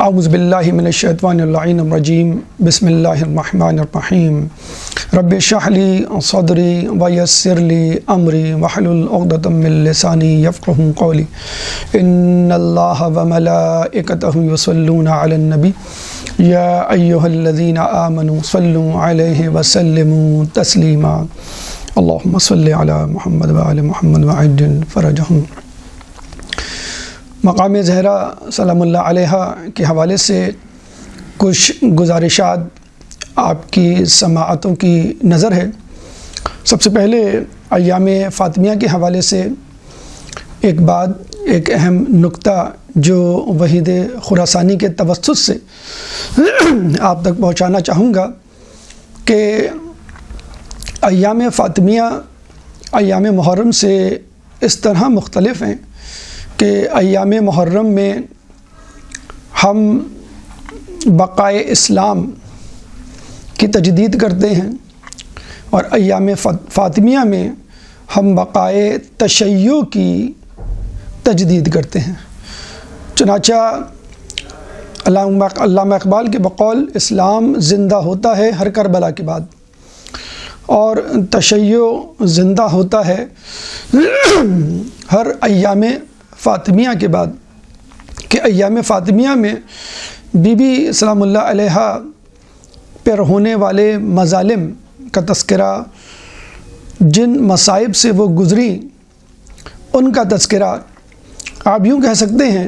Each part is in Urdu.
اعوذ باللہ من الشیطان اللعین الرجیم بسم اللہ الرحمن الرحیم رب اشرح لی صدری ویسر لی امری واحلل عقدۃ من لسانی یفقہوا قولی ان اللہ وملائکتہ یصلون علی النبی یا ایہا الذین آمنوا صلوا علیہ وسلموا تسلیما اللہم صل علی محمد وآل محمد وعجل فرجہم۔ مقام زہرا سلام اللہ علیہ کے حوالے سے کچھ گزارشات آپ کی سماعتوں کی نظر ہے۔ سب سے پہلے ایام فاطمیہ کے حوالے سے ایک اہم نکتہ جو وحید خراسانی کے توسط سے آپ تک پہنچانا چاہوں گا کہ ایام فاطمیہ ایام محرم سے اس طرح مختلف ہیں کہ ایام محرم میں ہم بقائے اسلام کی تجدید کرتے ہیں اور ایام فاطمیہ میں ہم بقائے تشیع کی تجدید کرتے ہیں۔ چنانچہ علامہ اقبال کے بقول اسلام زندہ ہوتا ہے ہر کربلا کے بعد اور تشیع زندہ ہوتا ہے ہر ایام فاطمیہ کے بعد، کہ ایام فاطمیہ میں بی بی سلام اللہ علیہ پر ہونے والے مظالم کا تذکرہ، جن مصائب سے وہ گزری ان کا تذکرہ، آپ یوں کہہ سکتے ہیں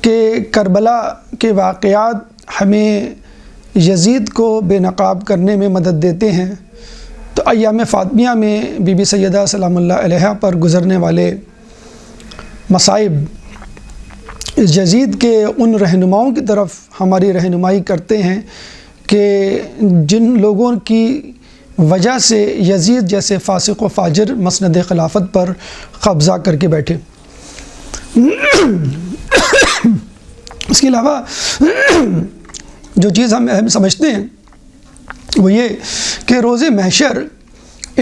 کہ کربلا کے واقعات ہمیں یزید کو بے نقاب کرنے میں مدد دیتے ہیں، تو ایام فاطمیہ میں بی بی سیدہ سلام اللہ علیہ پر گزرنے والے مصائب یزید کے ان رہنماؤں کی طرف ہماری رہنمائی کرتے ہیں کہ جن لوگوں کی وجہ سے یزید جیسے فاسق و فاجر مسند خلافت پر قبضہ کر کے بیٹھے۔ اس کے علاوہ جو چیز ہم اہم سمجھتے ہیں وہ یہ کہ روز محشر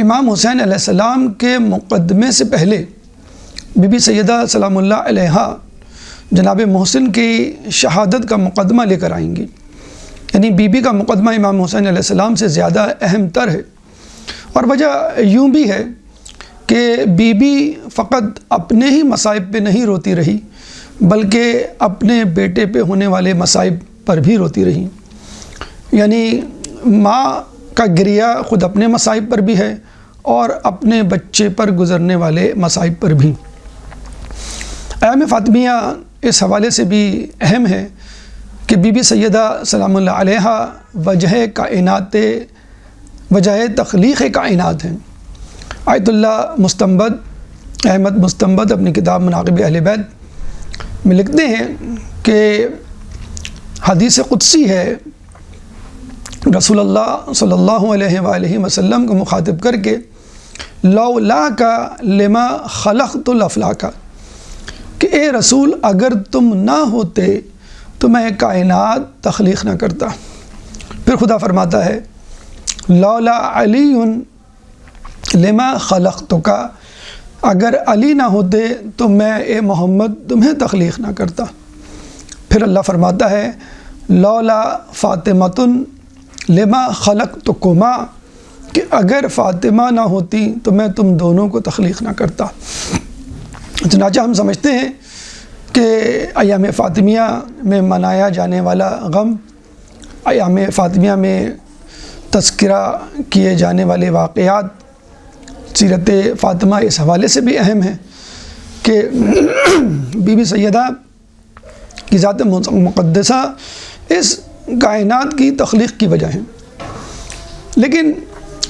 امام حسین علیہ السلام کے مقدمے سے پہلے بی بی سیدہ سلام اللہ علیہ جناب محسن کی شہادت کا مقدمہ لے کر آئیں گی، یعنی بی بی کا مقدمہ امام حسین علیہ السلام سے زیادہ اہم تر ہے۔ اور وجہ یوں بھی ہے کہ بی بی فقط اپنے ہی مصائب پہ نہیں روتی رہی بلکہ اپنے بیٹے پہ ہونے والے مصائب پر بھی روتی رہی، یعنی ماں کا گریہ خود اپنے مصائب پر بھی ہے اور اپنے بچے پر گزرنے والے مصائب پر بھی۔ ایام فاطمیہ اس حوالے سے بھی اہم ہے کہ بی بی سیدہ سلام اللہ علیہ وجہ تخلیق کائنات ہیں۔ آیت اللہ مستنبط احمد مستنبط اپنی کتاب مناقب اہل بیت میں لکھتے ہیں کہ حدیث قدسی ہے، رسول اللہ صلی اللہ علیہ وآلہ وسلم کو مخاطب کر کے لولاک لما خلقت الافلاک، کہ اے رسول اگر تم نہ ہوتے تو میں کائنات تخلیق نہ کرتا۔ پھر خدا فرماتا ہے لولا علی لما خلقتک، اگر علی نہ ہوتے تو میں اے محمد تمہیں تخلیق نہ کرتا۔ پھر اللہ فرماتا ہے لولا فاطمۃ لما خلقتکما، کہ اگر فاطمہ نہ ہوتی تو میں تم دونوں کو تخلیق نہ کرتا۔ چنانچہ ہم سمجھتے ہیں کہ ایام فاطمیہ میں منایا جانے والا غم، ایام فاطمیہ میں تذکرہ کیے جانے والے واقعات سیرت فاطمہ اس حوالے سے بھی اہم ہیں کہ بی بی سیدہ کی ذات مقدسہ اس کائنات کی تخلیق کی وجہ ہیں، لیکن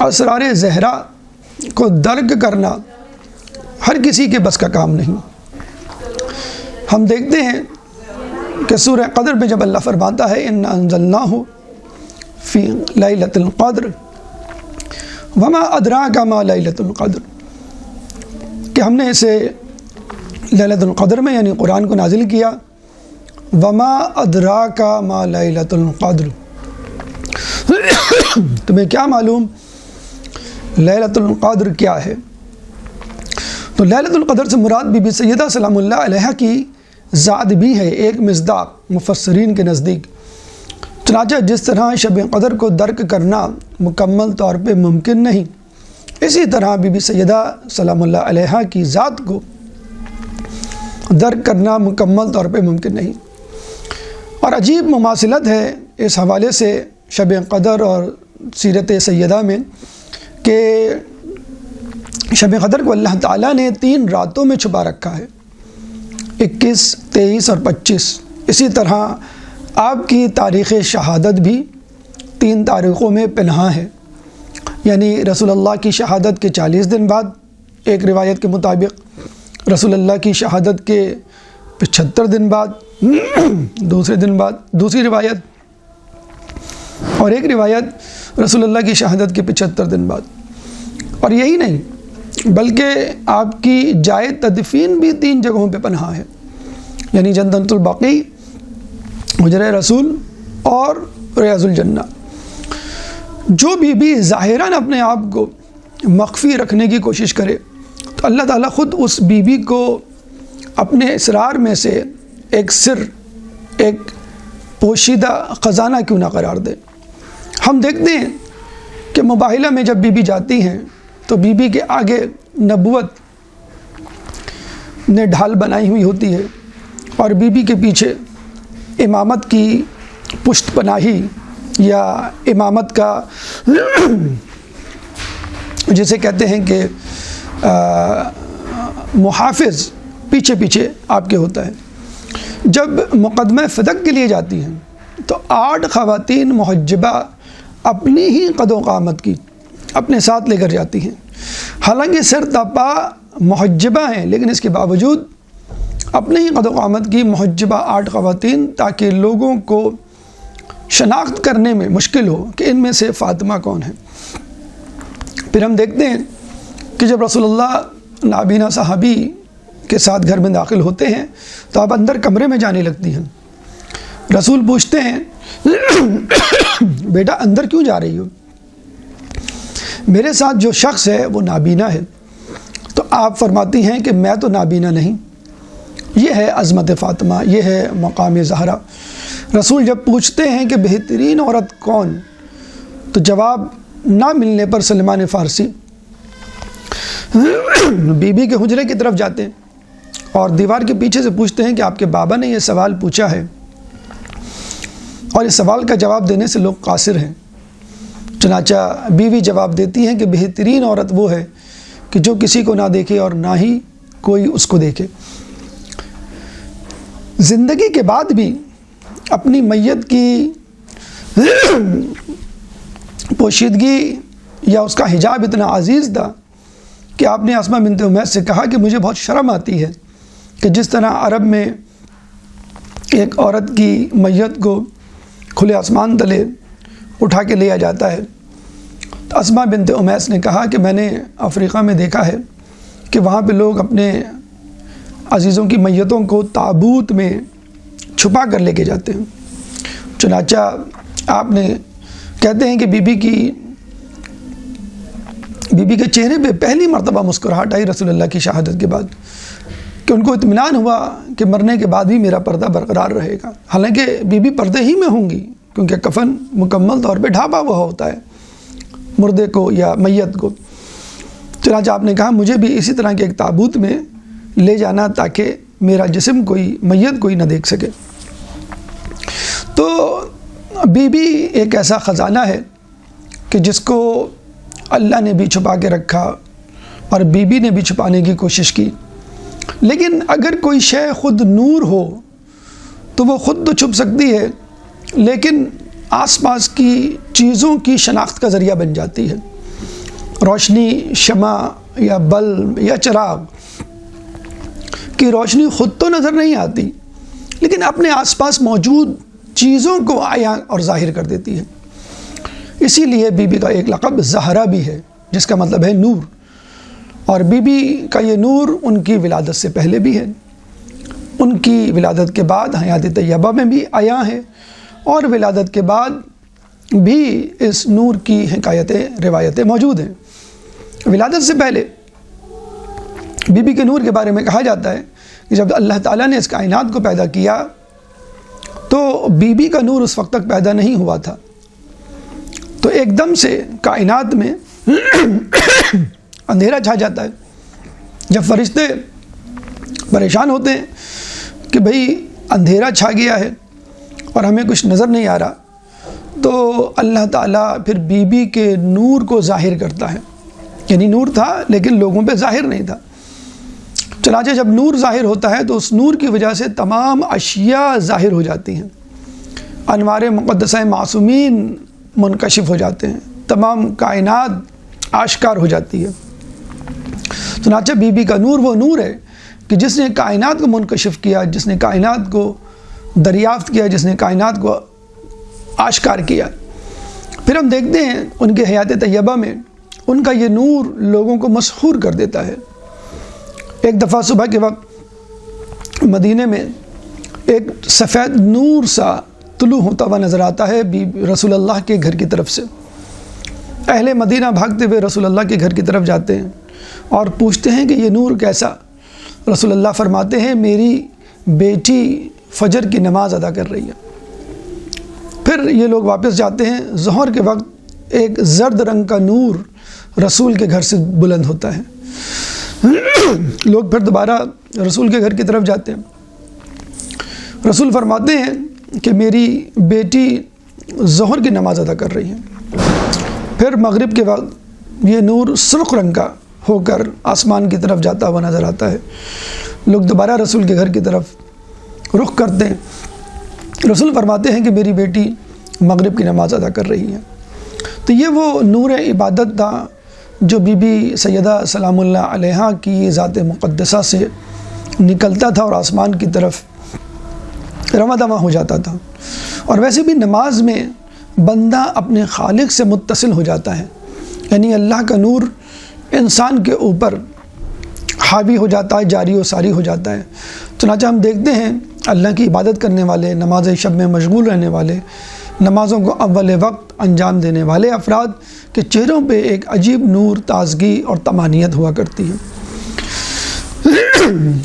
اسرار زہرا کو درک کرنا ہر کسی کے بس کا کام نہیں۔ ہم دیکھتے ہیں کہ سورہ قدر میں جب اللہ فرماتا ہے انا انزلناہ فی لیلۃ القدر وما ادراک ما لیلۃ القدر، کہ ہم نے اسے لیلۃ القدر میں یعنی قرآن کو نازل کیا، وما ادراک ما لیلۃ القدر، تمہیں کیا معلوم لیلۃ القدر کیا ہے؟ تو لیلۃ القدر سے مراد بی بی سیدہ سلام اللہ علیہ کی ذات بھی ہے ایک مصداق مفسرین کے نزدیک۔ چنانچہ جس طرح شب قدر کو درک کرنا مکمل طور پہ ممکن نہیں، اسی طرح بی بی سیدہ سلام اللہ علیہا کی ذات کو درک کرنا مکمل طور پہ ممکن نہیں۔ اور عجیب مماثلت ہے اس حوالے سے شب قدر اور سیرت سیدہ میں کہ شب قدر کو اللہ تعالیٰ نے 3 راتوں میں چھپا رکھا ہے، 21، 23 اور 25۔ اسی طرح آپ کی تاریخ شہادت بھی 3 تاریخوں میں پنہاں ہے، یعنی رسول اللہ کی شہادت کے 40 دن بعد ایک روایت کے مطابق، رسول اللہ کی شہادت کے 75 دن بعد دوسرے دن بعد دوسری روایت، اور ایک روایت رسول اللہ کی شہادت کے 75 دن بعد۔ اور یہی نہیں بلکہ آپ کی جائے تدفین بھی 3 جگہوں پہ پنہاں ہے، یعنی جنت البقیع، حجرہ رسول اور ریاض الجنہ۔ جو بھی ظاہراً اپنے آپ کو مخفی رکھنے کی کوشش کرے تو اللہ تعالیٰ خود اس بی کو اپنے اسرار میں سے ایک سر، ایک پوشیدہ خزانہ کیوں نہ قرار دے۔ ہم دیکھتے ہیں کہ مباہلہ میں جب بی جاتی ہیں تو بی کے آگے نبوت نے ڈھال بنائی ہوئی ہوتی ہے، اور بی کے پیچھے امامت کی پشت پناہی یا امامت کا جسے کہتے ہیں کہ محافظ پیچھے پیچھے آپ کے ہوتا ہے۔ جب مقدمہ فتق کے لیے جاتی ہیں تو 8 خواتین محجبہ اپنی ہی قد و قامت کی اپنے ساتھ لے کر جاتی ہیں، حالانکہ سر تپا محجبہ ہیں، لیکن اس کے باوجود اپنے ہی قد و قامت کی محجبہ 8 خواتین، تاکہ لوگوں کو شناخت کرنے میں مشکل ہو کہ ان میں سے فاطمہ کون ہے۔ پھر ہم دیکھتے ہیں کہ جب رسول اللہ نابینا صحابی کے ساتھ گھر میں داخل ہوتے ہیں تو آپ اندر کمرے میں جانے لگتی ہیں۔ رسول پوچھتے ہیں بیٹا اندر کیوں جا رہی ہو؟ میرے ساتھ جو شخص ہے وہ نابینا ہے۔ تو آپ فرماتی ہیں کہ میں تو نابینا نہیں، یہ ہے عظمت فاطمہ، یہ ہے مقام زہرا۔ رسول جب پوچھتے ہیں کہ بہترین عورت کون، تو جواب نہ ملنے پر سلمان فارسی بی کے حجرے کی طرف جاتے ہیں اور دیوار کے پیچھے سے پوچھتے ہیں کہ آپ کے بابا نے یہ سوال پوچھا ہے اور اس سوال کا جواب دینے سے لوگ قاصر ہیں۔ چنانچہ بیوی جواب دیتی ہیں کہ بہترین عورت وہ ہے کہ جو کسی کو نہ دیکھے اور نہ ہی کوئی اس کو دیکھے۔ زندگی کے بعد بھی اپنی میت کی پوشیدگی یا اس کا حجاب اتنا عزیز تھا کہ آپ نے اسماء بنت امیس سے کہا کہ مجھے بہت شرم آتی ہے کہ جس طرح عرب میں ایک عورت کی میت کو کھلے آسمان تلے اٹھا کے لیا جاتا ہے، تو اسماء بنت امیس نے کہا کہ میں نے افریقہ میں دیکھا ہے کہ وہاں پہ لوگ اپنے عزیزوں کی میتوں کو تابوت میں چھپا کر لے کے جاتے ہیں۔ چنانچہ آپ نے کہتے ہیں کہ بی بی کے چہرے پہ پہلی مرتبہ مسکراہٹ آئی رسول اللہ کی شہادت کے بعد، کہ ان کو اطمینان ہوا کہ مرنے کے بعد بھی میرا پردہ برقرار رہے گا، حالانکہ بی پردے ہی میں ہوں گی کیونکہ کفن مکمل طور پہ ڈھانپا ہوا ہوتا ہے مردے کو یا میت کو۔ چنانچہ آپ نے کہا مجھے بھی اسی طرح کے ایک تابوت میں لے جانا تاکہ میرا جسم کوئی میت کوئی نہ دیکھ سکے۔ تو بی ایک ایسا خزانہ ہے کہ جس کو اللہ نے بھی چھپا کے رکھا اور بی نے بھی چھپانے کی کوشش کی، لیکن اگر کوئی شے خود نور ہو تو وہ خود تو چھپ سکتی ہے، لیکن آس پاس کی چیزوں کی شناخت کا ذریعہ بن جاتی ہے۔ روشنی، شمع یا بلب یا چراغ کی روشنی خود تو نظر نہیں آتی، لیکن اپنے آس پاس موجود چیزوں کو عیاں اور ظاہر کر دیتی ہے۔ اسی لیے بی کا ایک لقب زہرا بھی ہے، جس کا مطلب ہے نور، اور بی کا یہ نور ان کی ولادت سے پہلے بھی ہے، ان کی ولادت کے بعد حیات طیبہ میں بھی عیاں ہے، اور ولادت کے بعد بھی اس نور کی حکایتیں روایتیں موجود ہیں۔ ولادت سے پہلے بی کے نور کے بارے میں کہا جاتا ہے کہ جب اللہ تعالیٰ نے اس کائنات کو پیدا کیا تو بی بی کا نور اس وقت تک پیدا نہیں ہوا تھا، تو ایک دم سے کائنات میں اندھیرا چھا جاتا ہے۔ جب فرشتے پریشان ہوتے ہیں کہ بھئی اندھیرا چھا گیا ہے اور ہمیں کچھ نظر نہیں آ رہا، تو اللہ تعالیٰ پھر بی بی کے نور کو ظاہر کرتا ہے، یعنی نور تھا لیکن لوگوں پہ ظاہر نہیں تھا۔ چنانچہ جب نور ظاہر ہوتا ہے تو اس نور کی وجہ سے تمام اشیاء ظاہر ہو جاتی ہیں، انوار مقدسہ معصومین منکشف ہو جاتے ہیں، تمام کائنات آشکار ہو جاتی ہے۔ چنانچہ بی بی کا نور وہ نور ہے کہ جس نے کائنات کو منکشف کیا، جس نے کائنات کو دریافت کیا، جس نے کائنات کو آشکار کیا۔ پھر ہم دیکھتے ہیں ان کے حیات طیبہ میں ان کا یہ نور لوگوں کو مسحور کر دیتا ہے۔ ایک دفعہ صبح کے وقت مدینے میں ایک سفید نور سا طلوع ہوتا ہوا نظر آتا ہے رسول اللہ کے گھر کی طرف سے۔ اہل مدینہ بھاگتے ہوئے رسول اللہ کے گھر کی طرف جاتے ہیں اور پوچھتے ہیں کہ یہ نور کیسا؟ رسول اللہ فرماتے ہیں میری بیٹی فجر کی نماز ادا کر رہی ہے۔ پھر یہ لوگ واپس جاتے ہیں، ظہر کے وقت ایک زرد رنگ کا نور رسول کے گھر سے بلند ہوتا ہے۔ لوگ پھر دوبارہ رسول کے گھر کی طرف جاتے ہیں، رسول فرماتے ہیں کہ میری بیٹی ظہر کی نماز ادا کر رہی ہے۔ پھر مغرب کے وقت یہ نور سرخ رنگ کا ہو کر آسمان کی طرف جاتا ہوا نظر آتا ہے۔ لوگ دوبارہ رسول کے گھر کی طرف رخ کرتے ہیں، رسول فرماتے ہیں کہ میری بیٹی مغرب کی نماز ادا کر رہی ہے۔ تو یہ وہ نور عبادت تھا جو بی بی سیدہ سلام اللہ علیہا کی ذات مقدسہ سے نکلتا تھا اور آسمان کی طرف رواں دواں ہو جاتا تھا۔ اور ویسے بھی نماز میں بندہ اپنے خالق سے متصل ہو جاتا ہے، یعنی اللہ کا نور انسان کے اوپر حاوی ہو جاتا ہے، جاری و ساری ہو جاتا ہے۔ چنانچہ ہم دیکھتے ہیں اللہ کی عبادت کرنے والے، نماز شب میں مشغول رہنے والے، نمازوں کو اول وقت انجام دینے والے افراد کے چہروں پہ ایک عجیب نور، تازگی اور طمانینت ہوا کرتی ہے۔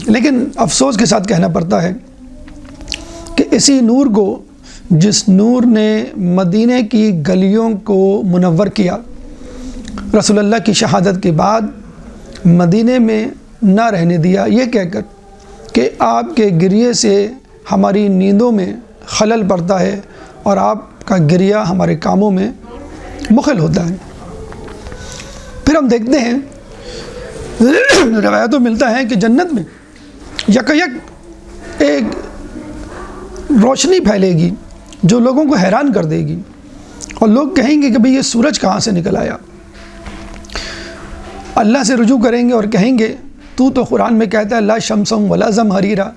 لیکن افسوس کے ساتھ کہنا پڑتا ہے کہ اسی نور کو، جس نور نے مدینے کی گلیوں کو منور کیا، رسول اللہ کی شہادت کے بعد مدینے میں نہ رہنے دیا، یہ کہہ کر کہ آپ کے گریے سے ہماری نیندوں میں خلل پڑتا ہے اور آپ کا گریہ ہمارے کاموں میں مخل ہوتا ہے۔ پھر ہم دیکھتے ہیں روایتوں ملتا ہے کہ جنت میں یک ایک روشنی پھیلے گی جو لوگوں کو حیران کر دے گی، اور لوگ کہیں گے کہ بھئی یہ سورج کہاں سے نکل آیا؟ اللہ سے رجوع کریں گے اور کہیں گے تو قرآن میں کہتا ہے لا شمس ولا زمہریرا،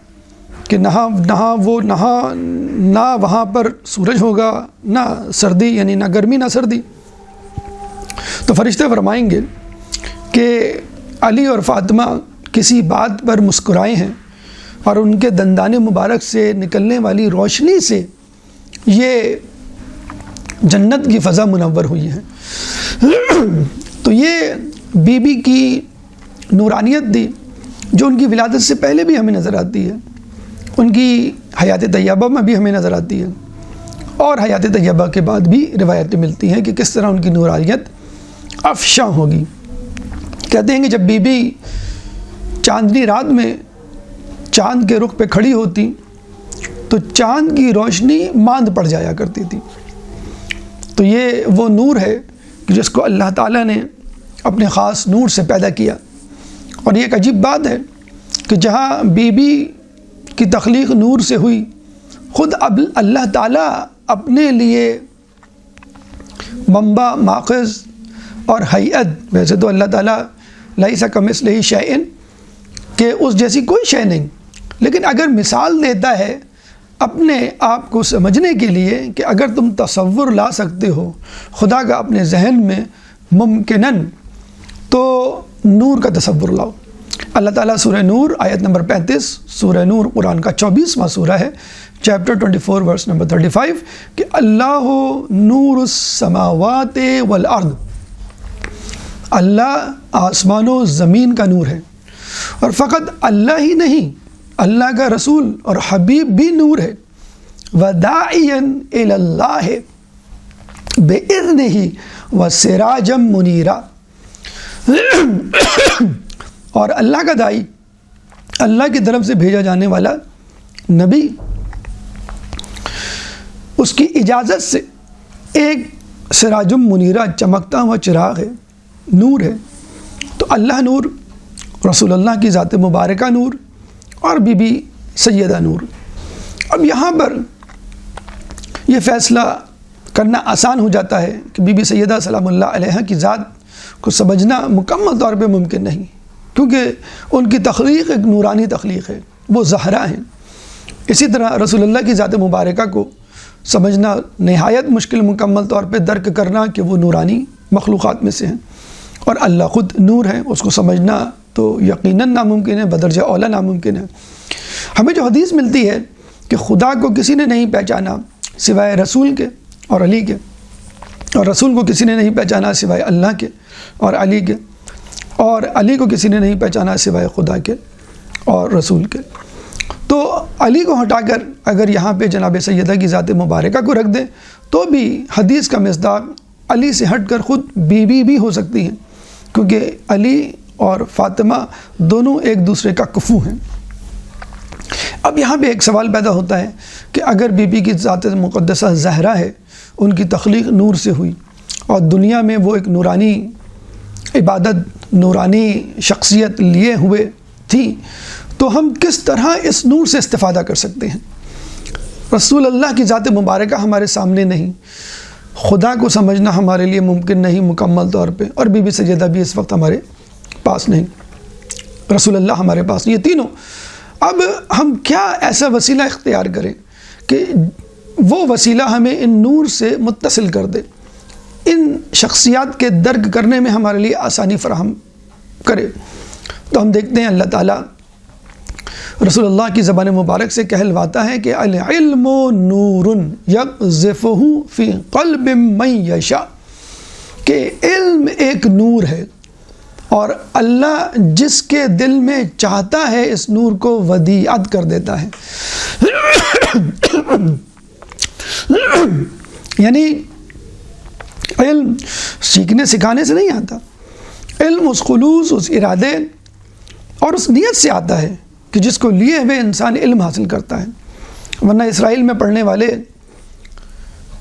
کہ نہ وہاں پر سورج ہوگا، نہ سردی، یعنی نہ گرمی نہ سردی۔ تو فرشتے فرمائیں گے کہ علی اور فاطمہ کسی بات پر مسکرائے ہیں اور ان کے دندان مبارک سے نکلنے والی روشنی سے یہ جنت کی فضا منور ہوئی ہے۔ تو یہ بی بی کی نورانیت تھی جو ان کی ولادت سے پہلے بھی ہمیں نظر آتی ہے، ان کی حیات طیبہ میں بھی ہمیں نظر آتی ہے، اور حیات طیبہ کے بعد بھی روایتیں ملتی ہیں کہ کس طرح ان کی نورانیت افشاں ہوگی۔ کہتے ہیں کہ جب بی بی چاندنی رات میں چاند کے رخ پہ کھڑی ہوتی تو چاند کی روشنی ماند پڑ جایا کرتی تھی۔ تو یہ وہ نور ہے کہ جس کو اللہ تعالیٰ نے اپنے خاص نور سے پیدا کیا۔ اور یہ ایک عجیب بات ہے کہ جہاں بی بی کی تخلیق نور سے ہوئی، خود اب اللہ تعالیٰ اپنے لیے منبع، ماخذ اور ہیئت، ویسے تو اللہ تعالیٰ لیس کمثلہ شیء، کہ اس جیسی کوئی شے نہیں، لیکن اگر مثال دیتا ہے اپنے آپ کو سمجھنے کے لیے کہ اگر تم تصور لا سکتے ہو خدا کا اپنے ذہن میں ممکناً، تو نور کا تصور لاؤ۔ اللہ تعالیٰ سورہ نور آیت نمبر 35، سورہ نور قرآن کا 24واں سورہ ہے، چیپٹر 24 ورس نمبر 35، کہ اللہ نور السماوات والارض، اللہ آسمان و زمین کا نور ہے۔ اور فقط اللہ ہی نہیں اللہ کا رسول اور حبیب بھی نور ہے، وَدَاعِيًا إِلَى اللَّهِ بِإِذْنِهِ وَسِرَاجًا مُنِيرًا، اور اللہ کا داعی، اللہ کی طرف سے بھیجا جانے والا نبی، اس کی اجازت سے ایک سراج منیرہ چمکتا ہوا چراغ ہے، نور ہے۔ تو اللہ نور، رسول اللہ کی ذات مبارکہ نور، اور بی بی سیدہ نور۔ اب یہاں پر یہ فیصلہ کرنا آسان ہو جاتا ہے کہ بی بی سیدہ سلام اللہ علیہا کی ذات کو سمجھنا مکمل طور پہ ممکن نہیں، کیونکہ ان کی تخلیق ایک نورانی تخلیق ہے، وہ زہرا ہیں۔ اسی طرح رسول اللہ کی ذات مبارکہ کو سمجھنا نہایت مشکل، مکمل طور پہ درک کرنا کہ وہ نورانی مخلوقات میں سے ہیں، اور اللہ خود نور ہے، اس کو سمجھنا تو یقیناً ناممکن ہے، بدرجہ اولا ناممکن ہے۔ ہمیں جو حدیث ملتی ہے کہ خدا کو کسی نے نہیں پہچانا سوائے رسول کے اور علی کے، اور رسول کو کسی نے نہیں پہچانا سوائے اللہ کے اور علی کے، اور علی کو کسی نے نہیں پہچانا سوائے خدا کے اور رسول کے، تو علی کو ہٹا کر اگر یہاں پہ جناب سیدہ کی ذات مبارکہ کو رکھ دیں تو بھی حدیث کا مصداق علی سے ہٹ کر خود بی بی بھی ہو سکتی ہیں، کیونکہ علی اور فاطمہ دونوں ایک دوسرے کا کفو ہیں۔ اب یہاں پہ ایک سوال پیدا ہوتا ہے کہ اگر بی بی کی ذات مقدسہ زہرا ہے، ان کی تخلیق نور سے ہوئی، اور دنیا میں وہ ایک نورانی عبادت، نورانی شخصیت لیے ہوئے تھی، تو ہم کس طرح اس نور سے استفادہ کر سکتے ہیں؟ رسول اللہ کی ذات مبارکہ ہمارے سامنے نہیں، خدا کو سمجھنا ہمارے لیے ممکن نہیں مکمل طور پہ، اور بی بی سیدہ بھی اس وقت ہمارے پاس نہیں، رسول اللہ ہمارے پاس نہیں، یہ تینوں۔ اب ہم کیا ایسا وسیلہ اختیار کریں کہ وہ وسیلہ ہمیں ان نور سے متصل کر دے، ان شخصیات کے درک کرنے میں ہمارے لیے آسانی فراہم کرے؟ تو ہم دیکھتے ہیں اللہ تعالیٰ رسول اللہ کی زبان مبارک سے کہلواتا ہے کہ العلم نور یقذفہ فی قلب من یشاء، کہ علم ایک نور ہے، اور اللہ جس کے دل میں چاہتا ہے اس نور کو ودیعت کر دیتا ہے۔ یعنی علم سیکھنے سکھانے سے نہیں آتا، علم اس خلوص، اس ارادے اور اس نیت سے آتا ہے کہ جس کو لیے ہوئے انسان علم حاصل کرتا ہے۔ ورنہ اسرائیل میں پڑھنے والے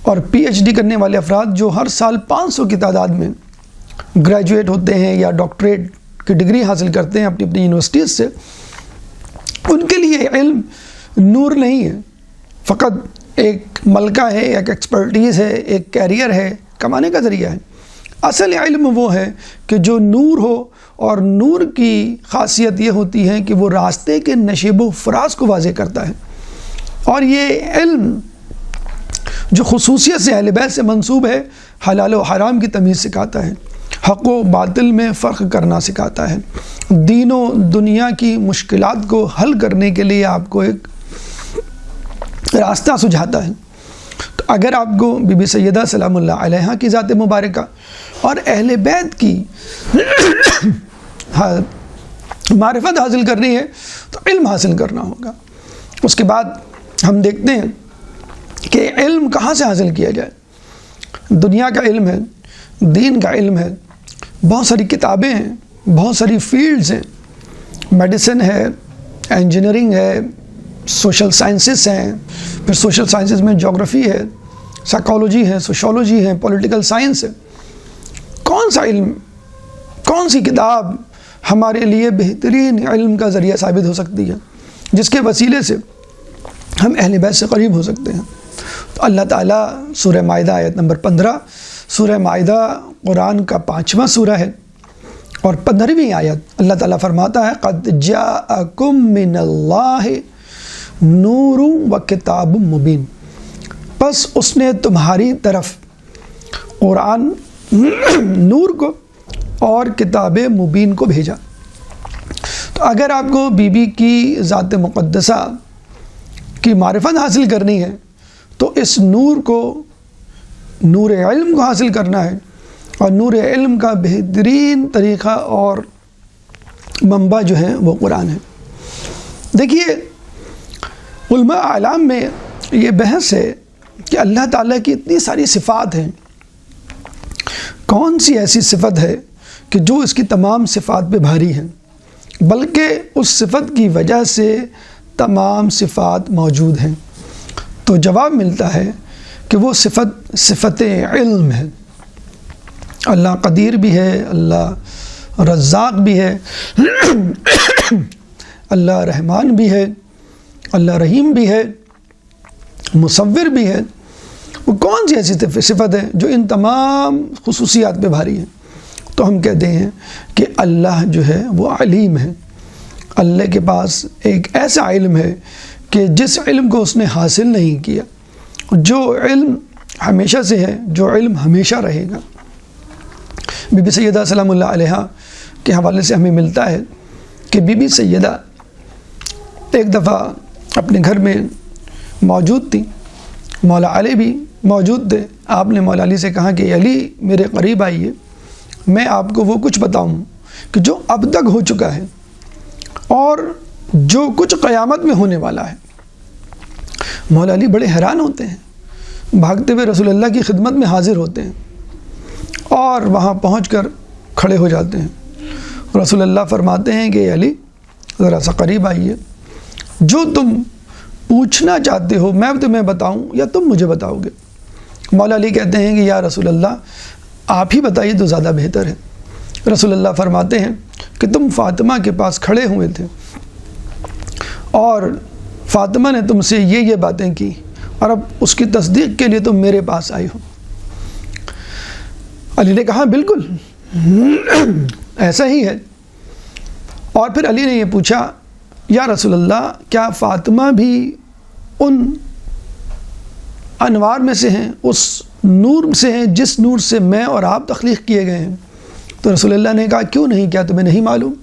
اور پی ایچ ڈی کرنے والے افراد جو ہر سال 500 کی تعداد میں گریجویٹ ہوتے ہیں یا ڈاکٹریٹ کی ڈگری حاصل کرتے ہیں اپنی یونیورسٹیز سے، ان کے لیے علم نور نہیں ہے، فقط ایک ملکہ ہے، ایک ایکسپرٹیز ہے، ایک کیریئر ہے، کمانے کا ذریعہ ہے۔ اصل علم وہ ہے کہ جو نور ہو، اور نور کی خاصیت یہ ہوتی ہے کہ وہ راستے کے نشیب و فراز کو واضح کرتا ہے، اور یہ علم جو خصوصیت سے اہل بیت سے منسوب ہے، حلال و حرام کی تمیز سکھاتا ہے، حق و باطل میں فرق کرنا سکھاتا ہے، دین و دنیا کی مشکلات کو حل کرنے کے لیے آپ کو ایک راستہ سجھاتا ہے۔ تو اگر آپ کو بی بی سیدہ سلام اللہ علیہا کی ذات مبارکہ اور اہل بیت کی معرفت حاصل کرنی ہے تو علم حاصل کرنا ہوگا۔ اس کے بعد ہم دیکھتے ہیں کہ علم کہاں سے حاصل کیا جائے۔ دنیا کا علم ہے، دین کا علم ہے، بہت ساری کتابیں ہیں، بہت ساری فیلڈز ہیں، میڈیسن ہے، انجینئرنگ ہے، سوشل سائنسز ہیں، پھر سوشل سائنسز میں جغرافی ہے، سائیکالوجی ہے، سوشولوجی ہے، پولیٹیکل سائنس ہے۔ کون سا علم، کون سی کتاب ہمارے لیے بہترین علم کا ذریعہ ثابت ہو سکتی ہے، جس کے وسیلے سے ہم اہل بیت سے قریب ہو سکتے ہیں؟ تو اللہ تعالیٰ سورہ مائدہ آیت نمبر 15، سورہ مائدہ قرآن کا 5واں سورہ ہے، اور 15ویں آیت اللہ تعالیٰ فرماتا ہے قد جاءکم من اللہ نور و کتاب مبین، پس اس نے تمہاری طرف قرآن نور کو اور کتاب مبین کو بھیجا۔ تو اگر آپ کو بی بی کی ذات مقدسہ کی معرفت حاصل کرنی ہے تو اس نور کو، نور علم کو حاصل کرنا ہے، اور نور علم کا بہترین طریقہ اور منبع جو ہے وہ قرآن ہے۔ دیکھیے علماء اعلام میں یہ بحث ہے کہ اللہ تعالیٰ کی اتنی ساری صفات ہیں، کون سی ایسی صفت ہے کہ جو اس کی تمام صفات پہ بھاری ہیں، بلکہ اس صفت کی وجہ سے تمام صفات موجود ہیں؟ تو جواب ملتا ہے کہ وہ صفت علم ہے۔ اللہ قدیر بھی ہے، اللہ رزاق بھی ہے، اللہ رحمان بھی ہے، اللہ رحیم بھی ہے، مصور بھی ہے۔ وہ کون سی ایسی صفت ہے جو ان تمام خصوصیات پہ بھاری ہے؟ تو ہم کہتے ہیں کہ اللہ جو ہے وہ علیم ہے۔ اللہ کے پاس ایک ایسا علم ہے کہ جس علم کو اس نے حاصل نہیں کیا، جو علم ہمیشہ سے ہے، جو علم ہمیشہ رہے گا۔ بی بی سیدہ سلام اللہ علیہا کے حوالے سے ہمیں ملتا ہے کہ بی بی سیدہ ایک دفعہ اپنے گھر میں موجود تھی، مولا علی بھی موجود تھے۔ آپ نے مولا علی سے کہا کہ علی میرے قریب آئیے، میں آپ کو وہ کچھ بتاؤں کہ جو اب تک ہو چکا ہے اور جو کچھ قیامت میں ہونے والا ہے۔ مولا علی بڑے حیران ہوتے ہیں، بھاگتے ہوئے رسول اللہ کی خدمت میں حاضر ہوتے ہیں اور وہاں پہنچ کر کھڑے ہو جاتے ہیں۔ رسول اللہ فرماتے ہیں کہ علی ذرا سا قریب آئیے، جو تم پوچھنا چاہتے ہو میں تمہیں بتاؤں یا تم مجھے بتاؤ گے؟ مولا علی کہتے ہیں کہ یا رسول اللہ آپ ہی بتائیے تو زیادہ بہتر ہے۔ رسول اللہ فرماتے ہیں کہ تم فاطمہ کے پاس کھڑے ہوئے تھے اور فاطمہ نے تم سے یہ باتیں کی اور اب اس کی تصدیق کے لیے تم میرے پاس آئی ہو۔ علی نے کہا بالکل ایسا ہی ہے۔ اور پھر علی نے یہ پوچھا یا رسول اللہ کیا فاطمہ بھی ان انوار میں سے ہیں، اس نور سے ہیں جس نور سے میں اور آپ تخلیق کیے گئے ہیں؟ تو رسول اللہ نے کہا کیوں نہیں، کیا تمہیں نہیں معلوم؟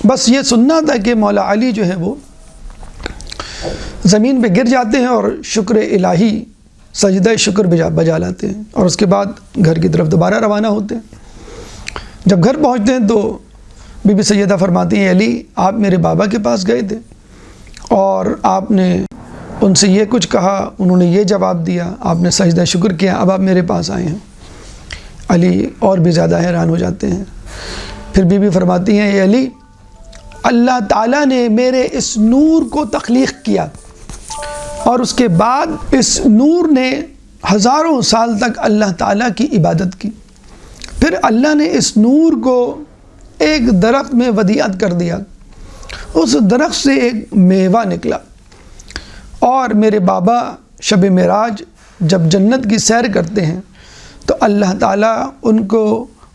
بس یہ سننا تھا کہ مولا علی جو ہے وہ زمین پہ گر جاتے ہیں اور شکر الہی سجدہ شکر بجا لاتے ہیں اور اس کے بعد گھر کی طرف دوبارہ روانہ ہوتے ہیں۔ جب گھر پہنچتے ہیں تو بی بی سیدہ فرماتی ہیں علی آپ میرے بابا کے پاس گئے تھے اور آپ نے ان سے یہ کچھ کہا، انہوں نے یہ جواب دیا، آپ نے سجدہ شکر کیا، اب آپ میرے پاس آئے ہیں۔ علی اور بھی زیادہ حیران ہو جاتے ہیں۔ پھر بی بی فرماتی ہیں اے علی اللہ تعالیٰ نے میرے اس نور کو تخلیق کیا اور اس کے بعد اس نور نے ہزاروں سال تک اللہ تعالیٰ کی عبادت کی، پھر اللہ نے اس نور کو ایک درخت میں ودیعت کر دیا، اس درخت سے ایک میوہ نکلا اور میرے بابا شب معراج جب جنت کی سیر کرتے ہیں تو اللہ تعالیٰ ان کو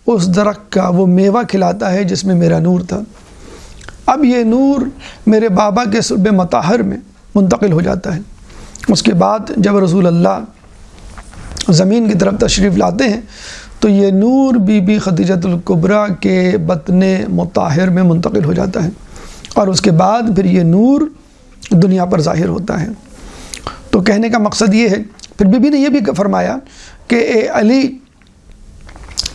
اس درخت کا وہ میوہ کھلاتا ہے جس میں میرا نور تھا۔ اب یہ نور میرے بابا کے صلب مطہر میں منتقل ہو جاتا ہے۔ اس کے بعد جب رسول اللہ زمین کی طرف تشریف لاتے ہیں تو یہ نور بی بی خدیجۃ الکبریٰ کے بطن مطہر میں منتقل ہو جاتا ہے اور اس کے بعد پھر یہ نور دنیا پر ظاہر ہوتا ہے۔ تو کہنے کا مقصد یہ ہے، پھر بی بی نے یہ بھی فرمایا کہ اے علی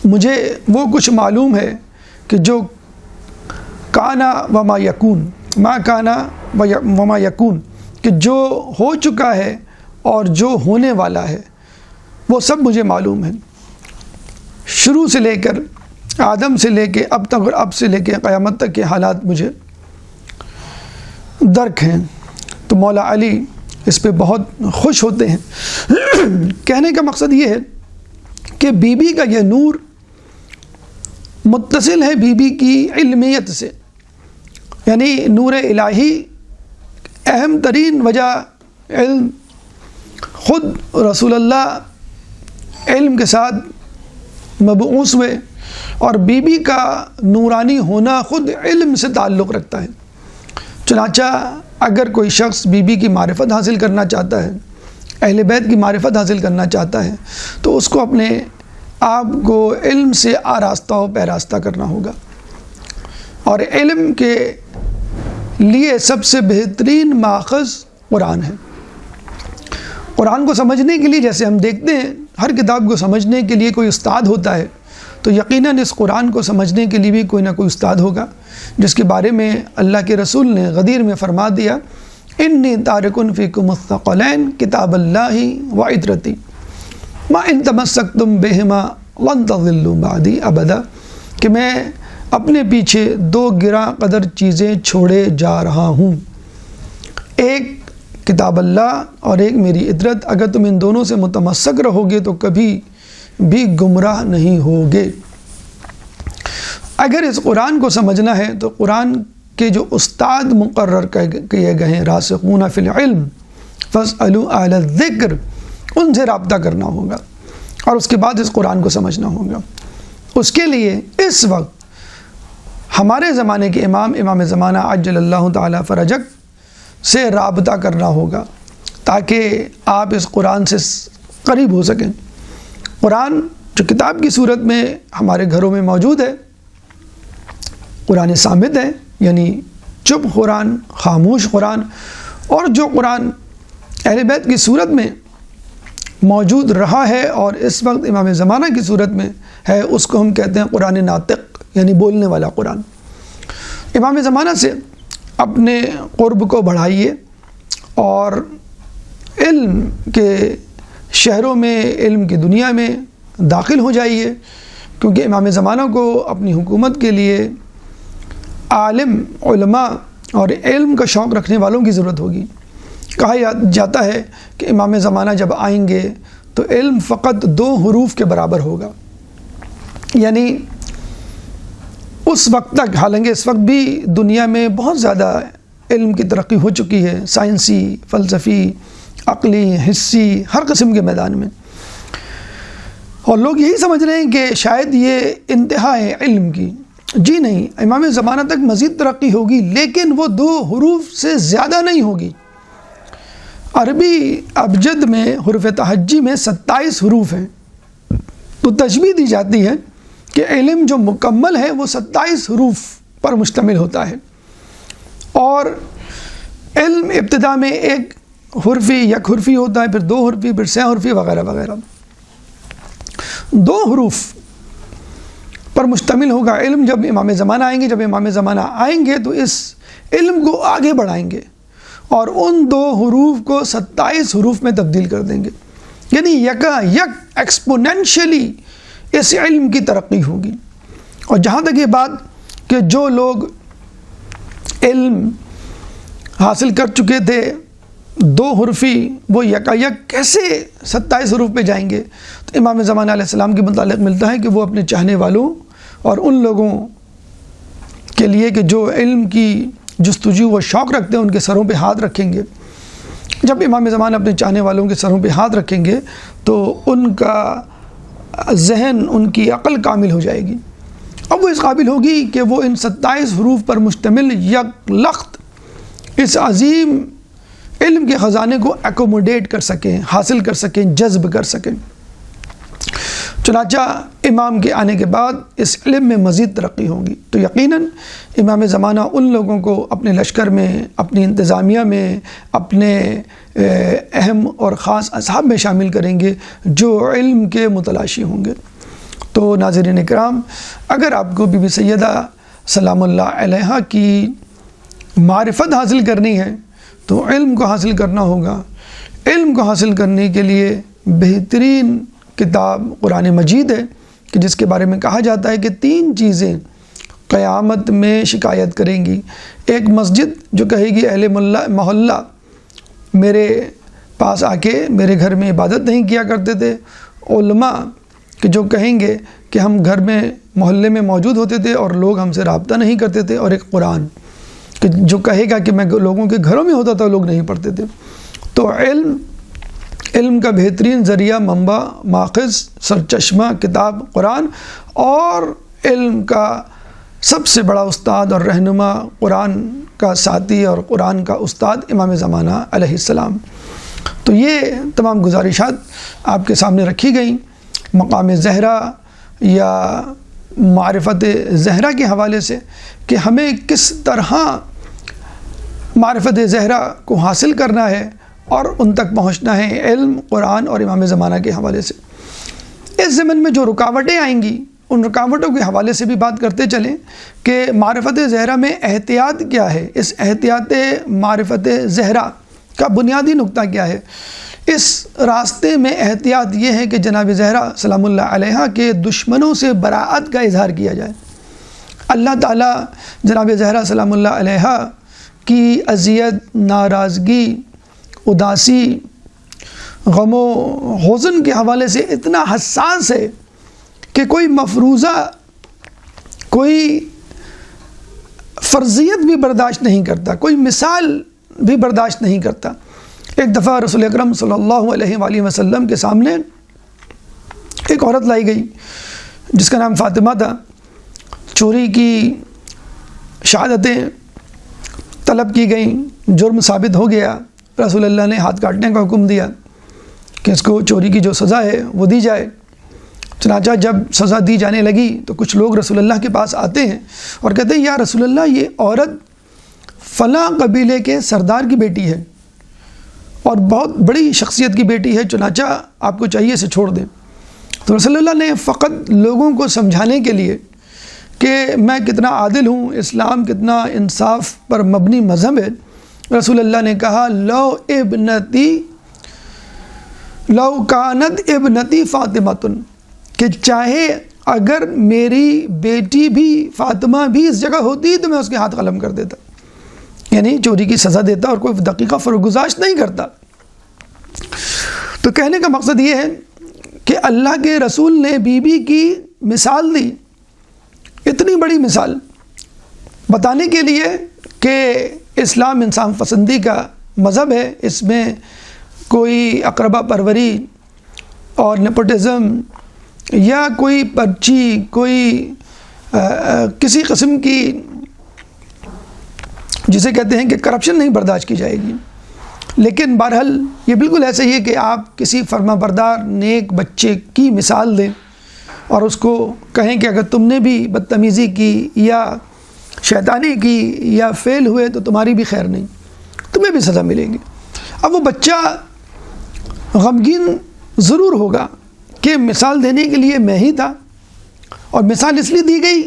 مجھے وہ کچھ معلوم ہے کہ جو کانا وما یکون، ما کانا وما یکون، کہ جو ہو چکا ہے اور جو ہونے والا ہے وہ سب مجھے معلوم ہے، شروع سے لے کر آدم سے لے کے اب تک اور اب سے لے کے قیامت تک کے حالات مجھے درک ہیں۔ تو مولا علی اس پہ بہت خوش ہوتے ہیں۔ کہنے کا مقصد یہ ہے کہ بی بی کا یہ نور متصل ہے بی بی کی علمیت سے، یعنی نور الہی اہم ترین وجہ علم، خود رسول اللہ علم کے ساتھ مبعوث ہوئے اور بی بی کا نورانی ہونا خود علم سے تعلق رکھتا ہے۔ چنانچہ اگر کوئی شخص بی بی کی معرفت حاصل کرنا چاہتا ہے، اہل بیت کی معرفت حاصل کرنا چاہتا ہے، تو اس کو اپنے آپ کو علم سے آراستہ و پیراستہ کرنا ہوگا۔ اور علم کے لیے سب سے بہترین ماخذ قرآن ہے۔ قرآن کو سمجھنے کے لیے جیسے ہم دیکھتے ہیں ہر کتاب کو سمجھنے کے لیے کوئی استاد ہوتا ہے، تو یقیناً اس قرآن کو سمجھنے کے لیے بھی کوئی نہ کوئی استاد ہوگا، جس کے بارے میں اللہ کے رسول نے غدیر میں فرما دیا، انی تارکن فیکم الثقلین کتاب اللہ و عطرتی ما ان تمسکتم بہما لن تضلوا بعدی ابدا، کہ میں اپنے پیچھے دو گراں قدر چیزیں چھوڑے جا رہا ہوں، ایک کتاب اللہ اور ایک میری عطرت، اگر تم ان دونوں سے متمسک رہو گے تو کبھی بھی گمراہ نہیں ہوگے۔ اگر اس قرآن کو سمجھنا ہے تو قرآن کے جو استاد مقرر کیے گئے ہیں، راسخون فی العلم فاسألوا اہل الذکر، ان سے رابطہ کرنا ہوگا اور اس کے بعد اس قرآن کو سمجھنا ہوگا۔ اس کے لیے اس وقت ہمارے زمانے کے امام زمانہ عجل اللہ تعالی فرجک سے رابطہ کرنا ہوگا تاکہ آپ اس قرآن سے قریب ہو سکیں۔ قرآن جو کتاب کی صورت میں ہمارے گھروں میں موجود ہے، قرآن صامت ہے، یعنی چپ قرآن، خاموش قرآن، اور جو قرآن اہل بیت کی صورت میں موجود رہا ہے اور اس وقت امام زمانہ کی صورت میں ہے، اس کو ہم کہتے ہیں قرآن ناطق، یعنی بولنے والا قرآن۔ امام زمانہ سے اپنے قرب کو بڑھائیے اور علم کے شہروں میں، علم کی دنیا میں داخل ہو جائیے، کیونکہ امام زمانہ کو اپنی حکومت کے لیے عالم، علماء اور علم کا شوق رکھنے والوں کی ضرورت ہوگی۔ کہا جاتا ہے کہ امام زمانہ جب آئیں گے تو علم فقط 2 حروف کے برابر ہوگا، یعنی اس وقت تک، حالانکہ اس وقت بھی دنیا میں بہت زیادہ علم کی ترقی ہو چکی ہے، سائنسی، فلسفی، عقلی، حسی، ہر قسم کے میدان میں، اور لوگ یہی سمجھ رہے ہیں کہ شاید یہ انتہا ہے علم کی۔ جی نہیں، امام زمانہ تک مزید ترقی ہوگی، لیکن وہ 2 حروف سے زیادہ نہیں ہوگی۔ عربی ابجد میں حروف تہجی میں 27 حروف ہیں، تو تشبیہ دی جاتی ہے کہ علم جو مکمل ہے وہ 27 حروف پر مشتمل ہوتا ہے، اور علم ابتدا میں ایک حرفی ہوتا ہے، پھر 2 حرفی، پھر 6 حرفی وغیرہ وغیرہ۔ 2 حروف پر مشتمل ہوگا علم جب امام زمانہ آئیں گے۔ جب امام زمانہ آئیں گے تو اس علم کو آگے بڑھائیں گے اور ان 2 حروف کو 27 حروف میں تبدیل کر دیں گے، یعنی یکا یک ایکسپوننشلی اس علم کی ترقی ہوگی۔ اور جہاں تک یہ بات کہ جو لوگ علم حاصل کر چکے تھے 2 حرفی، وہ یکا یک کیسے 27 حروف پہ جائیں گے، تو امام زمانہ علیہ السلام کے متعلق ملتا ہے کہ وہ اپنے چاہنے والوں اور ان لوگوں کے لیے کہ جو علم کی جستجو و شوق رکھتے ہیں ان کے سروں پہ ہاتھ رکھیں گے۔ جب امام زمانہ اپنے چاہنے والوں کے سروں پہ ہاتھ رکھیں گے تو ان کا ذہن، ان کی عقل کامل ہو جائے گی، اب وہ اس قابل ہوگی کہ وہ ان 27 حروف پر مشتمل یک لخت اس عظیم علم کے خزانے کو ایکوموڈیٹ کر سکیں، حاصل کر سکیں، جذب کر سکیں۔ چنانچہ امام کے آنے کے بعد اس علم میں مزید ترقی ہوگی، تو یقیناً امام زمانہ ان لوگوں کو اپنے لشکر میں، اپنی انتظامیہ میں، اپنے اہم اور خاص اصحاب میں شامل کریں گے جو علم کے متلاشی ہوں گے۔ تو ناظرین اکرام، اگر آپ کو بی بی سیدہ سلام اللہ علیہا کی معرفت حاصل کرنی ہے تو علم کو حاصل کرنا ہوگا۔ علم کو حاصل کرنے کے لیے بہترین کتاب قرآن مجید ہے کہ جس کے بارے میں کہا جاتا ہے کہ 3 چیزیں قیامت میں شکایت کریں گی۔ ایک مسجد جو کہے گی اہل محلہ میرے پاس آ کے میرے گھر میں عبادت نہیں کیا کرتے تھے، علماء کہ جو کہیں گے کہ ہم گھر میں محلے میں موجود ہوتے تھے اور لوگ ہم سے رابطہ نہیں کرتے تھے، اور ایک قرآن کہ جو کہے گا کہ میں لوگوں کے گھروں میں ہوتا تھا، لوگ نہیں پڑھتے تھے۔ تو علم کا بہترین ذریعہ، منبع، ماخذ، سرچشمہ کتاب قرآن، اور علم کا سب سے بڑا استاد اور رہنما، قرآن کا ساتھی اور قرآن کا استاد امام زمانہ علیہ السلام۔ تو یہ تمام گزارشات آپ کے سامنے رکھی گئیں مقام زہرا یا معرفت زہرا کے حوالے سے کہ ہمیں کس طرح معرفت زہرا کو حاصل کرنا ہے اور ان تک پہنچنا ہے علم، قرآن اور امام زمانہ کے حوالے سے۔ اس زمن میں جو رکاوٹیں آئیں گی ان رکاوٹوں کے حوالے سے بھی بات کرتے چلیں کہ معرفت زہرا میں احتیاط کیا ہے، اس احتیاط معرفت زہرا کا بنیادی نقطہ کیا ہے۔ اس راستے میں احتیاط یہ ہے کہ جناب زہرا سلام اللہ علیہا کے دشمنوں سے براءت کا اظہار کیا جائے۔ اللہ تعالیٰ جناب زہرا سلام اللہ علیہا کی اذیت، ناراضگی، اداسی، غم و حزن کے حوالے سے اتنا حساس ہے کہ کوئی مفروضہ، کوئی فرضیت بھی برداشت نہیں کرتا، کوئی مثال بھی برداشت نہیں کرتا۔ ایک دفعہ رسول اکرم صلی اللہ علیہ وآلہ وسلم کے سامنے ایک عورت لائی گئی جس کا نام فاطمہ تھا۔ چوری کی شہادتیں طلب کی گئیں، جرم ثابت ہو گیا، رسول اللہ نے ہاتھ کاٹنے کا حکم دیا کہ اس کو چوری کی جو سزا ہے وہ دی جائے۔ چنانچہ جب سزا دی جانے لگی تو کچھ لوگ رسول اللہ کے پاس آتے ہیں اور کہتے ہیں یا رسول اللہ یہ عورت فلاں قبیلے کے سردار کی بیٹی ہے اور بہت بڑی شخصیت کی بیٹی ہے، چنانچہ آپ کو چاہیے اسے چھوڑ دیں۔ تو رسول اللہ نے فقط لوگوں کو سمجھانے کے لیے کہ میں کتنا عادل ہوں، اسلام کتنا انصاف پر مبنی مذہب ہے، رسول اللہ نے کہا لو کانت ابنتی فاطمۃ، کہ چاہے اگر میری بیٹی بھی فاطمہ بھی اس جگہ ہوتی تو میں اس کے ہاتھ قلم کر دیتا، یعنی چوری کی سزا دیتا اور کوئی دقیقہ فرگزاشت نہیں کرتا۔ تو کہنے کا مقصد یہ ہے کہ اللہ کے رسول نے بی بی کی مثال دی، اتنی بڑی مثال بتانے کے لیے کہ اسلام انسان پسندی کا مذہب ہے، اس میں کوئی اقربا پروری اور نیپوٹزم یا کوئی پرچی، کوئی کسی قسم کی جسے کہتے ہیں کہ کرپشن نہیں برداشت کی جائے گی۔ لیکن بہرحال یہ بالکل ایسا ہی ہے کہ آپ کسی فرما بردار نیک بچے کی مثال دیں اور اس کو کہیں کہ اگر تم نے بھی بدتمیزی کی یا شیطانی کی یا فیل ہوئے تو تمہاری بھی خیر نہیں، تمہیں بھی سزا ملے گی۔ اب وہ بچہ غمگین ضرور ہوگا کہ مثال دینے کے لیے میں ہی تھا، اور مثال اس لیے دی گئی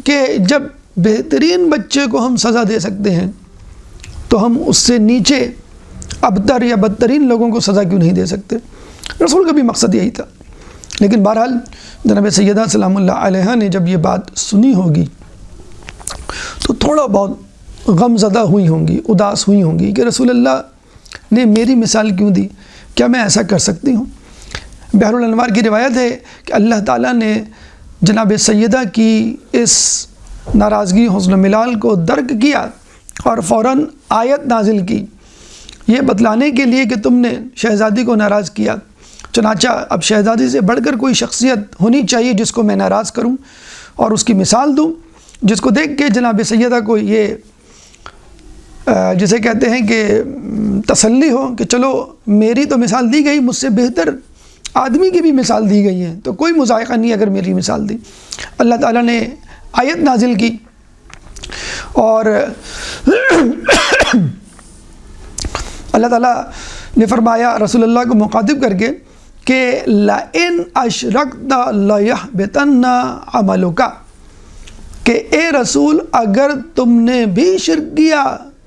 کہ جب بہترین بچے کو ہم سزا دے سکتے ہیں تو ہم اس سے نیچے ابتر یا بدترین لوگوں کو سزا کیوں نہیں دے سکتے۔ رسول کا بھی مقصد یہی تھا۔ لیکن بہرحال جناب سیدہ سلام اللہ علیہا نے جب یہ بات سنی ہوگی تو تھوڑا بہت غم زدہ ہوئی ہوں گی، اداس ہوئی ہوں گی کہ رسول اللہ نے میری مثال کیوں دی، کیا میں ایسا کر سکتی ہوں۔ بحر الانوار کی روایت ہے کہ اللہ تعالیٰ نے جناب سیدہ کی اس ناراضگی، حزن و ملال کو درک کیا اور فوراً آیت نازل کی یہ بتلانے کے لیے کہ تم نے شہزادی کو ناراض کیا، چنانچہ اب شہزادی سے بڑھ کر کوئی شخصیت ہونی چاہیے جس کو میں ناراض کروں اور اس کی مثال دوں، جس کو دیکھ کے جناب سیدہ کو یہ جسے کہتے ہیں کہ تسلی ہو کہ چلو میری تو مثال دی گئی، مجھ سے بہتر آدمی کی بھی مثال دی گئی ہے، تو کوئی مذائقہ نہیں اگر میری مثال دی۔ اللہ تعالیٰ نے آیت نازل کی اور اللہ تعالیٰ نے فرمایا رسول اللہ کو مخاطب کر کے کہ لَإِنْ أَشْرَكْتَ لَيَحْبِطَنَّ عَمَلُكَ، کہ اے رسول اگر تم نے بھی شرک کیا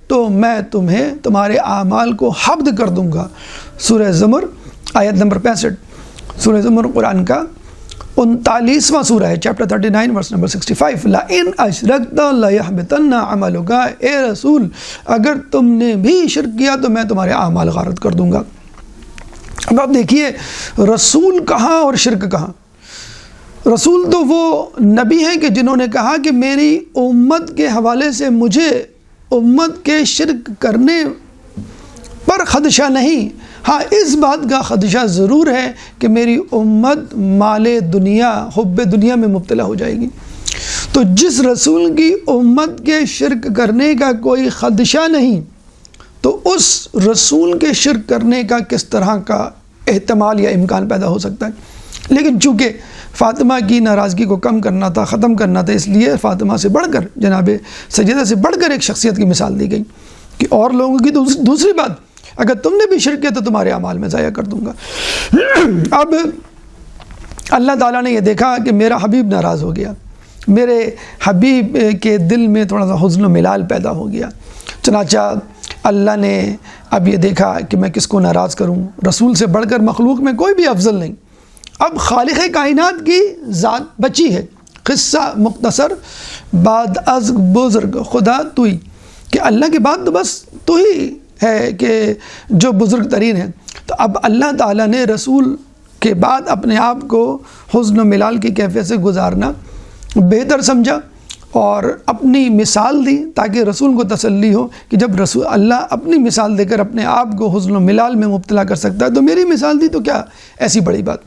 تو میں تمہیں تمہارے اعمال کو حبط کر دوں گا۔ سورہ زمر آیت نمبر 65۔ سورہ زمر قرآن کا 39واں سورہ ہے، چیپٹر 39 ورس نمبر 65۔ لَإِنْ أَشْرَكْتَ لَيَحْبِطَنَّ عَمَلُكَ، اے رسول اگر تم نے بھی شرک کیا تو میں تمہارے اعمال غارت کر دوں گا۔ اب آپ دیکھیے رسول کہاں اور شرک کہاں۔ رسول تو وہ نبی ہیں کہ جنہوں نے کہا کہ میری امت کے حوالے سے مجھے امت کے شرک کرنے پر خدشہ نہیں، ہاں اس بات کا خدشہ ضرور ہے کہ میری امت مال دنیا، حب دنیا میں مبتلا ہو جائے گی۔ تو جس رسول کی امت کے شرک کرنے کا کوئی خدشہ نہیں تو اس رسول کے شرک کرنے کا کس طرح کا احتمال یا امکان پیدا ہو سکتا ہے۔ لیکن چونکہ فاطمہ کی ناراضگی کو کم کرنا تھا، ختم کرنا تھا، اس لیے فاطمہ سے بڑھ کر، جناب سیدہ سے بڑھ کر ایک شخصیت کی مثال دی گئی کہ اور لوگوں کی دوسری بات، اگر تم نے بھی شرک کیا تو تمہارے اعمال میں ضائع کر دوں گا۔ اب اللہ تعالیٰ نے یہ دیکھا کہ میرا حبیب ناراض ہو گیا، میرے حبیب کے دل میں تھوڑا سا حزن و ملال پیدا ہو گیا، چنانچہ اللہ نے اب یہ دیکھا کہ میں کس کو ناراض کروں، رسول سے بڑھ کر مخلوق میں کوئی بھی افضل نہیں، اب خالق کائنات کی ذات بچی ہے۔ قصہ مختصر، بعد از بزرگ خدا تو ہی، کہ اللہ کے بعد تو بس تو ہی ہے کہ جو بزرگ ترین ہے۔ تو اب اللہ تعالیٰ نے رسول کے بعد اپنے آپ کو حزن و ملال کی کیفیت سے گزارنا بہتر سمجھا اور اپنی مثال دی تاکہ رسول کو تسلی ہو کہ جب رسول اللہ اپنی مثال دے کر اپنے آپ کو حزن و ملال میں مبتلا کر سکتا ہے تو میری مثال دی تو کیا ایسی بڑی بات۔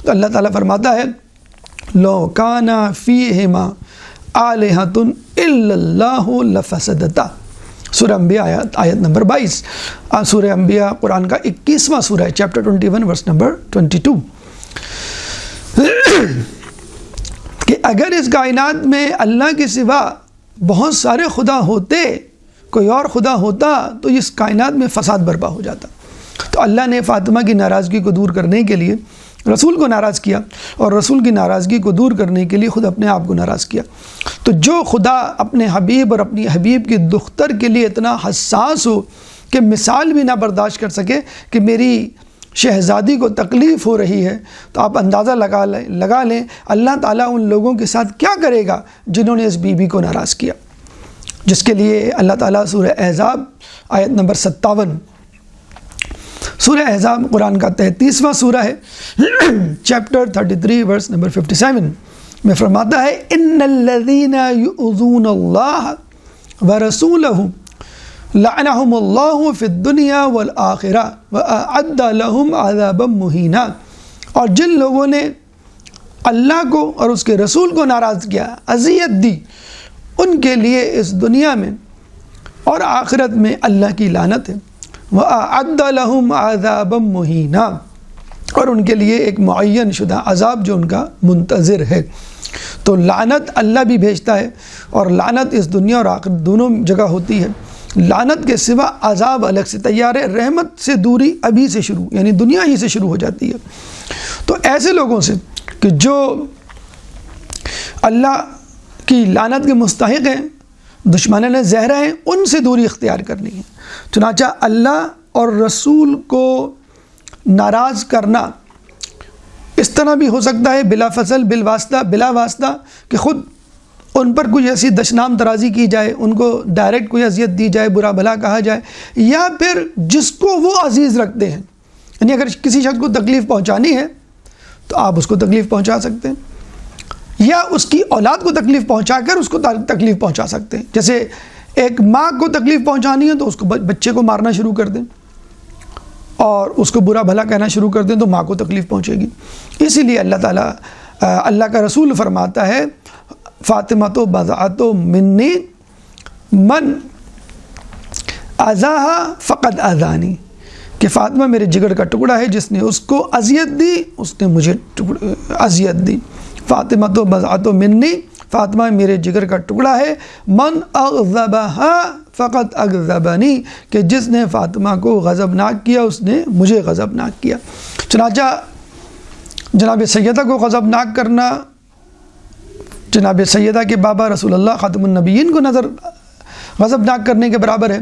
تو اللہ تعالیٰ فرماتا ہے لو کان فیہما آلہۃ الا اللہ لفسدتا، سورہ انبیاء آیت نمبر 22۔ سورہ انبیاء قرآن کا 21واں سورہ ہے، چیپٹر 21 ورس نمبر 22، کہ اگر اس کائنات میں اللہ کے سوا بہت سارے خدا ہوتے، کوئی اور خدا ہوتا تو اس کائنات میں فساد برپا ہو جاتا۔ تو اللہ نے فاطمہ کی ناراضگی کو دور کرنے کے لیے رسول کو ناراض کیا، اور رسول کی ناراضگی کو دور کرنے کے لیے خود اپنے آپ کو ناراض کیا۔ تو جو خدا اپنے حبیب اور اپنی حبیب کی دختر کے لیے اتنا حساس ہو کہ مثال بھی نہ برداشت کر سکے کہ میری شہزادی کو تکلیف ہو رہی ہے، تو آپ اندازہ لگا لیں اللہ تعالیٰ ان لوگوں کے ساتھ کیا کرے گا جنہوں نے اس بی بی کو ناراض کیا، جس کے لیے اللہ تعالیٰ سورہ احزاب آیت نمبر 57، سورہ احزاب قرآن کا 33واں سورہ ہے، چیپٹر 33 ورس نمبر 57 میں فرماتا ہے ان الذین یؤذون اللہ ورسولہ لعنہم اللہ فی الدنیا والآخرہ واعد لہم عذابا مہینا، اور جن لوگوں نے اللہ کو اور اس کے رسول کو ناراض کیا، اذیت دی، ان کے لیے اس دنیا میں اور آخرت میں اللہ کی لعنت ہے، وَأَعَدَّ لَهُمْ عَذَابًا مُهِينًا، اور ان کے لیے ایک معین شدہ عذاب جو ان کا منتظر ہے۔ تو لعنت اللہ بھی بھیجتا ہے، اور لعنت اس دنیا اور آخرت دونوں جگہ ہوتی ہے۔ لعنت کے سوا عذاب الگ سے تیار ہے، رحمت سے دوری ابھی سے شروع، یعنی دنیا ہی سے شروع ہو جاتی ہے۔ تو ایسے لوگوں سے کہ جو اللہ کی لعنت کے مستحق ہیں، دشمنان زہرا ہیں، ان سے دوری اختیار کرنی ہے۔ چنانچہ اللہ اور رسول کو ناراض کرنا اس طرح بھی ہو سکتا ہے بلا فصل بالواسطہ، بلا واسطہ، کہ خود ان پر کوئی ایسی دشنام ترازی کی جائے، ان کو ڈائریکٹ کوئی اذیت دی جائے، برا بھلا کہا جائے، یا پھر جس کو وہ عزیز رکھتے ہیں، یعنی اگر کسی شخص کو تکلیف پہنچانی ہے تو آپ اس کو تکلیف پہنچا سکتے ہیں، یا اس کی اولاد کو تکلیف پہنچا کر اس کو تکلیف پہنچا سکتے ہیں۔ جیسے ایک ماں کو تکلیف پہنچانی ہے تو اس کو بچے کو مارنا شروع کر دیں اور اس کو برا بھلا کہنا شروع کر دیں تو ماں کو تکلیف پہنچے گی۔ اسی لیے اللہ تعالیٰ، اللہ کا رسول فرماتا ہے فاطمہ تو بضعۃ منی من اذاہا فقد اذانی، کہ فاطمہ میرے جگر کا ٹکڑا ہے، جس نے اس کو اذیت دی اس نے مجھے اذیت دی۔ فاطمہ تو بضعۃ منی، فاطمہ میرے جگر کا ٹکڑا ہے، من اغضبہا فقط اغضبنی، کہ جس نے فاطمہ کو غضبناک کیا اس نے مجھے غضبناک کیا۔ چنانچہ جناب سیدہ کو غضبناک کرنا جناب سیدہ کے بابا رسول اللہ خاتم النبیین کو غضبناک کرنے کے برابر ہے،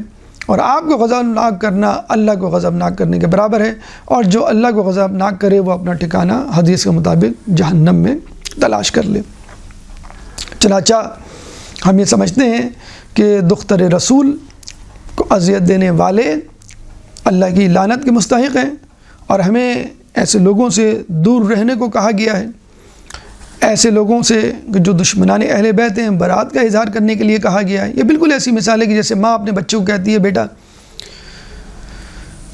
اور آپ کو غضبناک کرنا اللہ کو غضبناک کرنے کے برابر ہے، اور جو اللہ کو غضبناک کرے وہ اپنا ٹھکانہ حدیث کے مطابق جہنم میں تلاش کر لے۔ چنانچہ ہم یہ سمجھتے ہیں کہ دختر رسول کو اذیت دینے والے اللہ کی لعنت کے مستحق ہیں، اور ہمیں ایسے لوگوں سے دور رہنے کو کہا گیا ہے۔ ایسے لوگوں سے جو دشمنان اہل بیت ہیں برات کا اظہار کرنے کے لیے کہا گیا ہے۔ یہ بالکل ایسی مثال ہے کہ جیسے ماں اپنے بچوں کو کہتی ہے بیٹا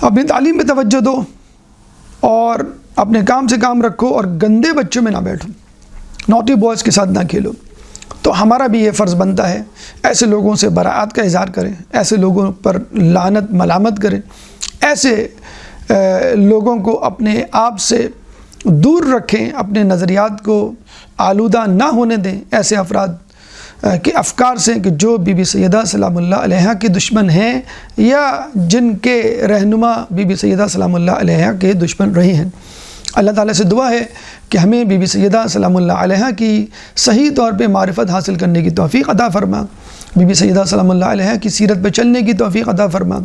اپنی تعلیم پہ توجہ دو اور اپنے کام سے کام رکھو اور گندے بچوں میں نہ بیٹھو، نوٹی بوائز کے ساتھ نہ کھیلو۔ تو ہمارا بھی یہ فرض بنتا ہے ایسے لوگوں سے براعت کا اظہار کریں، ایسے لوگوں پر لعنت ملامت کریں، ایسے لوگوں کو اپنے آپ سے دور رکھیں، اپنے نظریات کو آلودہ نہ ہونے دیں ایسے افراد کے افکار سے کہ جو بی بی سیدہ سلام اللہ علیہا کے دشمن ہیں یا جن کے رہنما بی بی سیدہ سلام اللہ علیہا کے دشمن رہے ہیں۔ اللہ تعالیٰ سے دعا ہے کہ ہمیں بی بی سیدہ سلام اللہ علیہا کی صحیح طور پہ معرفت حاصل کرنے کی توفیق عطا فرما، بی بی سیدہ سلام اللہ علیہا کی سیرت پہ چلنے کی توفیق عطا فرما،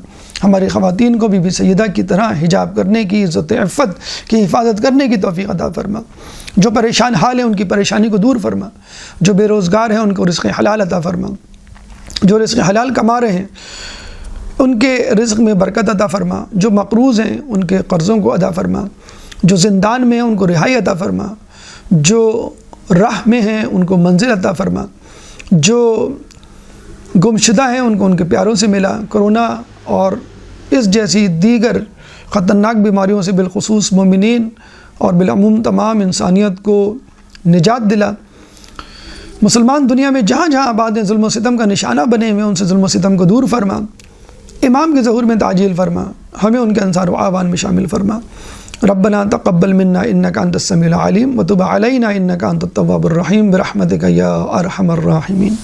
ہماری خواتین کو بی بی سیدہ کی طرح حجاب کرنے کی، عزت عفت کی حفاظت کرنے کی توفیق عطا فرما، جو پریشان حال ہیں ان کی پریشانی کو دور فرما، جو بے روزگار ہیں ان کو رزق حلال عطا فرما، جو رزق حلال کما رہے ہیں ان کے رزق میں برکت عطا فرما، جو مقروض ہیں ان کے قرضوں کو ادا فرما، جو زندان میں ہیں ان کو رہائی عطا فرما، جو راہ میں ہیں ان کو منزل عطا فرما، جو گمشدہ ہیں ان کو ان کے پیاروں سے ملا، کرونا اور اس جیسی دیگر خطرناک بیماریوں سے بالخصوص مومنین اور بالعموم تمام انسانیت کو نجات دلا، مسلمان دنیا میں جہاں جہاں آباد ہیں ظلم و ستم کا نشانہ بنے ہوئے ان سے ظلم و ستم کو دور فرما، امام کے ظہور میں تعجیل فرما، ہمیں ان کے انصار و اعوان میں شامل فرما۔ ربنا تقبل منا انك انت السميع العليم وتب علينا انك انت التواب الرحيم برحمتك يا ارحم الراحمين۔